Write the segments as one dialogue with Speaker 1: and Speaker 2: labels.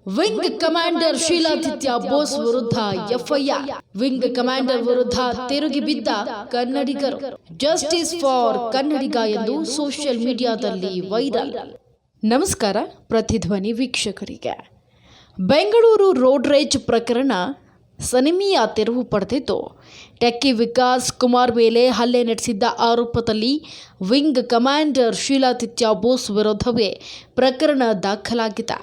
Speaker 1: Wing commander ಶೀಲಾದಿತ್ಯ Bose ವಿರುದ್ಧ FIR. Wing commander ವಿರುದ್ಧ ತಿರುಗಿ ಬಿದ್ದ ಕನ್ನಡಿಗರು. ಜಸ್ಟಿಸ್ ಫಾರ್ ಕನ್ನಡಿಗ ಎಂದು ಸೋಷಿಯಲ್ ಮೀಡಿಯಾದಲ್ಲಿ ವೈರಲ್. ನಮಸ್ಕಾರ ಪ್ರತಿಧ್ವನಿ ವೀಕ್ಷಕರಿಗೆ. ಬೆಂಗಳೂರು ರೋಡ್ ರೇಜ್ ಪ್ರಕರಣ ಸನಿಮಿಯ ತಿರುವು ಪಡೆದಿದ್ದು, ಟೆಕ್ಕಿ ವಿಕಾಸ್ ಕುಮಾರ್ ಮೇಲೆ ಹಲ್ಲೆ ನಡೆಸಿದ್ದ ಆರೋಪದಲ್ಲಿ ವಿಂಗ್ ಕಮಾಂಡರ್ ಶೀಲಾದಿತ್ಯ ಬೋಸ್ ವಿರುದ್ಧವೇ ಪ್ರಕರಣ ದಾಖಲಾಗಿದೆ.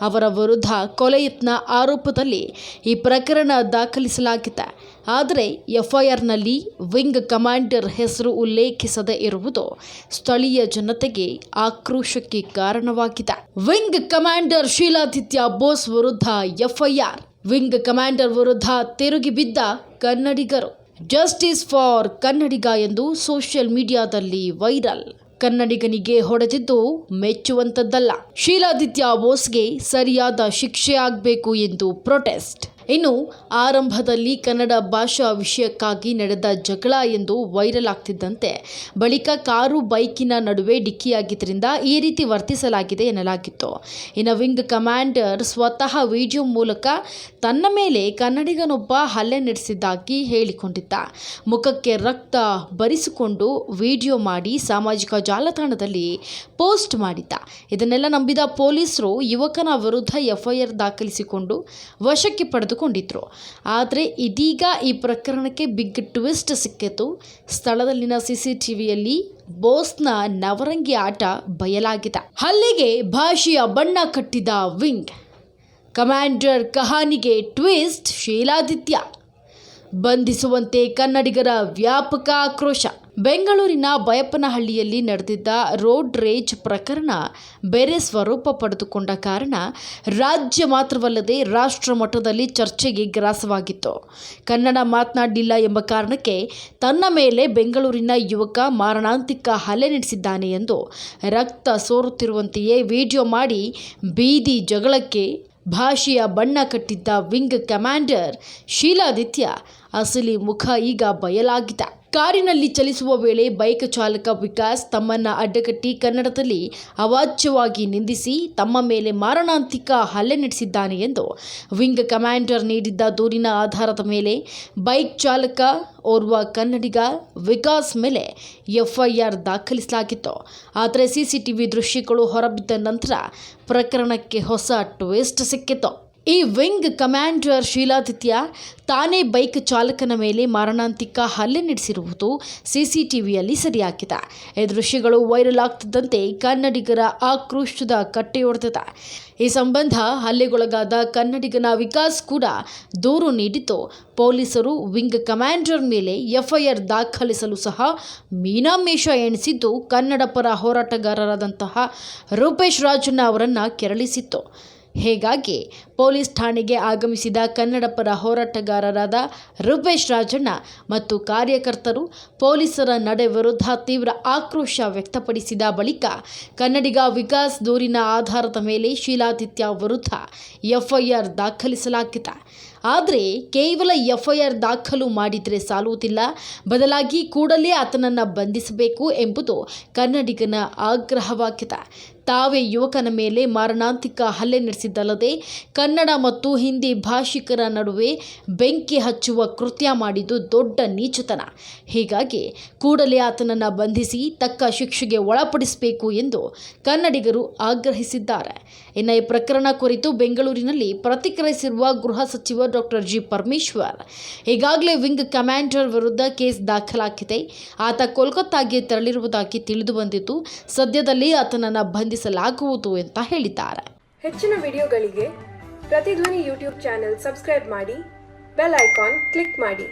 Speaker 1: ಅವರ ವಿರುದ್ಧ ಕೊಲೆ ಯತ್ನ ಆರೋಪದಲ್ಲಿ ಈ ಪ್ರಕರಣ ದಾಖಲಿಸಲಾಗಿದೆ. ಆದರೆ ಎಫ್ಐಆರ್ನಲ್ಲಿ ವಿಂಗ್ ಕಮಾಂಡರ್ ಹೆಸರು ಉಲ್ಲೇಖಿಸದೇ ಇರುವುದು ಸ್ಥಳೀಯ ಜನತೆಗೆ ಆಕ್ರೋಶಕ್ಕೆ ಕಾರಣವಾಗಿದೆ. ವಿಂಗ್ ಕಮಾಂಡರ್ ಶೀಲಾದಿತ್ಯ ಬೋಸ್ ವಿರುದ್ಧ ಎಫ್ಐಆರ್. ವಿಂಗ್ ಕಮಾಂಡರ್ ವಿರುದ್ಧ ತಿರುಗಿ ಬಿದ್ದ ಕನ್ನಡಿಗರು. ಜಸ್ಟಿಸ್ ಫಾರ್ ಕನ್ನಡಿಗ ಎಂದು ಸೋಷಿಯಲ್ ಮೀಡಿಯಾದಲ್ಲಿ ವೈರಲ್. ಕನ್ನಡಿಗನಿಗೆ ಹೊಡೆದಿದ್ದು ಮೆಚ್ಚುವಂತದ್ದಲ್ಲ. ಶೀಲಾದಿತ್ಯ ಬೋಸ್ಗೆ ಸರಿಯಾದ ಶಿಕ್ಷೆ ಆಗಬೇಕು ಎಂದು ಪ್ರೊಟೆಸ್ಟ್. ಇನ್ನು ಆರಂಭದಲ್ಲಿ ಕನ್ನಡ ಭಾಷಾ ವಿಷಯಕ್ಕಾಗಿ ನಡೆದ ಜಗಳ ಎಂದು ವೈರಲ್ ಆಗ್ತಿದ್ದಂತೆ ಬಳಿಕ ಕಾರು ಬೈಕಿನ ನಡುವೆ ಡಿಕ್ಕಿಯಾಗಿದ್ದರಿಂದ ಈ ರೀತಿ ವರ್ತಿಸಲಾಗಿದೆ ಎನ್ನಲಾಗಿತ್ತು. ಇನ್ನು ವಿಂಗ್ ಕಮಾಂಡರ್ ಸ್ವತಃ ವಿಡಿಯೋ ಮೂಲಕ ತನ್ನ ಮೇಲೆ ಕನ್ನಡಿಗನೊಬ್ಬ ಹಲ್ಲೆ ನಡೆಸಿದ್ದಾಗಿ ಹೇಳಿಕೊಂಡಿದ್ದ. ಮುಖಕ್ಕೆ ರಕ್ತ ಬರಿಸಿಕೊಂಡು ವಿಡಿಯೋ ಮಾಡಿ ಸಾಮಾಜಿಕ ಜಾಲತಾಣದಲ್ಲಿ ಪೋಸ್ಟ್ ಮಾಡಿದ್ದ. ಇದನ್ನೆಲ್ಲ ನಂಬಿದ ಪೊಲೀಸರು ಯುವಕನ ವಿರುದ್ಧ ಎಫ್ಐಆರ್ ದಾಖಲಿಸಿಕೊಂಡು ವಶಕ್ಕೆ ಪಡೆದುಕೊಂಡಿದ್ರು. ಆದರೆ ಇದೀಗ ಈ ಪ್ರಕರಣಕ್ಕೆ ಬಿಗ್ ಟ್ವಿಸ್ಟ್ ಸಿಕ್ಕಿತು. ಸ್ಥಳದಲ್ಲಿನ ಸಿಸಿಟಿವಿಯಲ್ಲಿ ಬೋಸ್ನ ನವರಂಗಿ ಆಟ ಬಯಲಾಗಿದೆ. ಹಲ್ಲೆಗೆ ಭಾಷೆಯ ಬಣ್ಣ ಕಟ್ಟಿದ ವಿಂಗ್ ಕಮಾಂಡರ್ ಕಹಾನಿಗೆ ಟ್ವಿಸ್ಟ್. ಶೀಲಾದಿತ್ಯ ಬಂಧಿಸುವಂತೆ ಕನ್ನಡಿಗರ ವ್ಯಾಪಕ ಆಕ್ರೋಶ. ಬೆಂಗಳೂರಿನ ಬೈಯಪ್ಪನಹಳ್ಳಿಯಲ್ಲಿ ನಡೆದಿದ್ದ ರೋಡ್ ರೇಜ್ ಪ್ರಕರಣ ಬೇರೆ ಸ್ವರೂಪ ಪಡೆದುಕೊಂಡ ಕಾರಣ ರಾಜ್ಯ ಮಾತ್ರವಲ್ಲದೆ ರಾಷ್ಟ್ರ ಮಟ್ಟದಲ್ಲಿ ಚರ್ಚೆಗೆ ಗ್ರಾಸವಾಗಿತ್ತು. ಕನ್ನಡ ಮಾತನಾಡಲಿಲ್ಲ ಎಂಬ ಕಾರಣಕ್ಕೆ ತನ್ನ ಮೇಲೆ ಬೆಂಗಳೂರಿನ ಯುವಕ ಮಾರಣಾಂತಿಕ ಹಲ್ಲೆ ನಡೆಸಿದ್ದಾನೆ ಎಂದು ರಕ್ತ ಸೋರುತ್ತಿರುವಂತೆಯೇ ವಿಡಿಯೋ ಮಾಡಿ ಬೀದಿ ಜಗಳಕ್ಕೆ ಭಾಷೆಯ ಬಣ್ಣ ಕಟ್ಟಿದ್ದ ವಿಂಗ್ ಕಮಾಂಡರ್ ಶೀಲಾದಿತ್ಯ ಅಸಲಿ ಮುಖ ಈಗ ಬಯಲಾಗಿದೆ. ಕಾರಿನಲ್ಲಿ ಚಲಿಸುವ ವೇಳೆ ಬೈಕ್ ಚಾಲಕ ವಿಕಾಸ್ ತಮ್ಮನ್ನ ಅಡ್ಡಗಟ್ಟಿ ಕನ್ನಡದಲ್ಲಿ ಅವಾಚ್ಯವಾಗಿ ನಿಂದಿಸಿ ತಮ್ಮ ಮೇಲೆ ಮಾರಣಾಂತಿಕ ಹಲ್ಲೆ ನಡೆಸಿದ್ದಾನೆ ಎಂದು ವಿಂಗ್ ಕಮಾಂಡರ್ ನೀಡಿದ್ದ ದೂರಿನ ಆಧಾರದ ಮೇಲೆ ಬೈಕ್ ಚಾಲಕ ಓರ್ವ ಕನ್ನಡಿಗ ವಿಕಾಸ್ ಮೇಲೆ ಎಫ್ಐಆರ್ ದಾಖಲಿಸಲಾಗಿತ್ತು. ಆದರೆ ಸಿಸಿಟಿವಿ ದೃಶ್ಯಗಳು ಹೊರಬಿದ್ದ ನಂತರ ಪ್ರಕರಣಕ್ಕೆ ಹೊಸ ಟ್ವಿಸ್ಟ್ ಸಿಕ್ಕಿತ್ತು. ಈ ವಿಂಗ್ ಕಮಾಂಡರ್ ಶೀಲಾದಿತ್ಯ ತಾನೇ ಬೈಕ್ ಚಾಲಕನ ಮೇಲೆ ಮಾರಣಾಂತಿಕ ಹಲ್ಲೆ ನಡೆಸಿರುವುದು ಸಿಸಿಟಿವಿಯಲ್ಲಿ ಸೆರೆಯಾಗಿದೆ. ಈ ದೃಶ್ಯಗಳು ವೈರಲ್ ಆಗ್ತಿದ್ದಂತೆ ಕನ್ನಡಿಗರ ಆಕ್ರೋಶದ ಕಟ್ಟೆಯೊಡೆದಿದೆ. ಈ ಸಂಬಂಧ ಹಲ್ಲೆಗೊಳಗಾದ ಕನ್ನಡಿಗನ ವಿಕಾಸ್ ಕೂಡ ದೂರು ನೀಡಿದ್ದು, ಪೊಲೀಸರು ವಿಂಗ್ ಕಮಾಂಡರ್ ಮೇಲೆ ಎಫ್ಐಆರ್ ದಾಖಲಿಸಲು ಸಹ ಮೀನಾಮೇಷ ಎಣಿಸಿದ್ದು ಕನ್ನಡ ಪರ ಹೋರಾಟಗಾರರಾದಂತಹ ರೂಪೇಶ್ ರಾಜಣ್ಣ ಅವರನ್ನು ಕೆರಳಿಸಿತ್ತು. ಹೀಗಾಗಿ ಪೊಲೀಸ್ ಠಾಣೆಗೆ ಆಗಮಿಸಿದ ಕನ್ನಡ ಪರ ಹೋರಾಟಗಾರರಾದ ರೂಪೇಶ್ ರಾಜಣ್ಣ ಮತ್ತು ಕಾರ್ಯಕರ್ತರು ಪೊಲೀಸರ ನಡೆ ವಿರುದ್ಧ ತೀವ್ರ ಆಕ್ರೋಶ ವ್ಯಕ್ತಪಡಿಸಿದ ಬಳಿಕ ಕನ್ನಡಿಗ ವಿಕಾಸ್ ದೂರಿನ ಆಧಾರದ ಮೇಲೆ ಶೀಲಾದಿತ್ಯ ವಿರುದ್ಧ ಎಫ್ಐಆರ್ ದಾಖಲಿಸಲಾಗಿದೆ. ಆದರೆ ಕೇವಲ ಎಫ್ಐಆರ್ ದಾಖಲು ಮಾಡಿದರೆ ಸಾಲುವುದಿಲ್ಲ, ಬದಲಾಗಿ ಕೂಡಲೇ ಆತನನ್ನು ಬಂಧಿಸಬೇಕು ಎಂಬುದು ಕನ್ನಡಿಗನ ಆಗ್ರಹವಾಗಿದೆ. ತಾವೇ ಯುವಕನ ಮೇಲೆ ಮಾರಣಾಂತಿಕ ಹಲ್ಲೆ ನಡೆಸಿದ್ದಲ್ಲದೆ ಕನ್ನಡ ಮತ್ತು ಹಿಂದಿ ಭಾಷಿಕರ ನಡುವೆ ಬೆಂಕಿ ಹಚ್ಚುವ ಕೃತ್ಯ ಮಾಡಿದ್ದು ದೊಡ್ಡ ನೀಚತನ. ಹೀಗಾಗಿ ಕೂಡಲೇ ಆತನನ್ನು ಬಂಧಿಸಿ ತಕ್ಕ ಶಿಕ್ಷೆಗೆ ಒಳಪಡಿಸಬೇಕು ಎಂದು ಕನ್ನಡಿಗರು ಆಗ್ರಹಿಸಿದ್ದಾರೆ. ಇನ್ನು ಈ ಪ್ರಕರಣ ಕುರಿತು ಬೆಂಗಳೂರಿನಲ್ಲಿ ಪ್ರತಿಕ್ರಿಯಿಸಿರುವ ಗೃಹ ಸಚಿವ ಡಾಕ್ಟರ್ ಜಿ ಪರಮೇಶ್ವರ್, ಈಗಾಗಲೇ ವಿಂಗ್ ಕಮಾಂಡರ್ ವಿರುದ್ಧ ಕೇಸ್ ದಾಖಲಾಗಿದೆ. ಆತ ಕೋಲ್ಕತ್ತಾಗೆ ತೆರಳಿರುವುದಾಗಿ ತಿಳಿದು ಬಂದಿದ್ದು, ಸದ್ಯದಲ್ಲಿ ಆತನನ್ನು ಬಂಧಿಸಲಾಗುವುದು ಅಂತ ಹೇಳಿದ್ದಾರೆ.
Speaker 2: ಹೆಚ್ಚಿನ ವಿಡಿಯೋಗಳಿಗೆ ಪ್ರತಿಧ್ವನಿ ಯೂಟ್ಯೂಬ್ ಚಾನೆಲ್ ಸಬ್ಸ್ಕ್ರೈಬ್ ಮಾಡಿ, ಬೆಲ್ ಐಕಾನ್ ಕ್ಲಿಕ್ ಮಾಡಿ.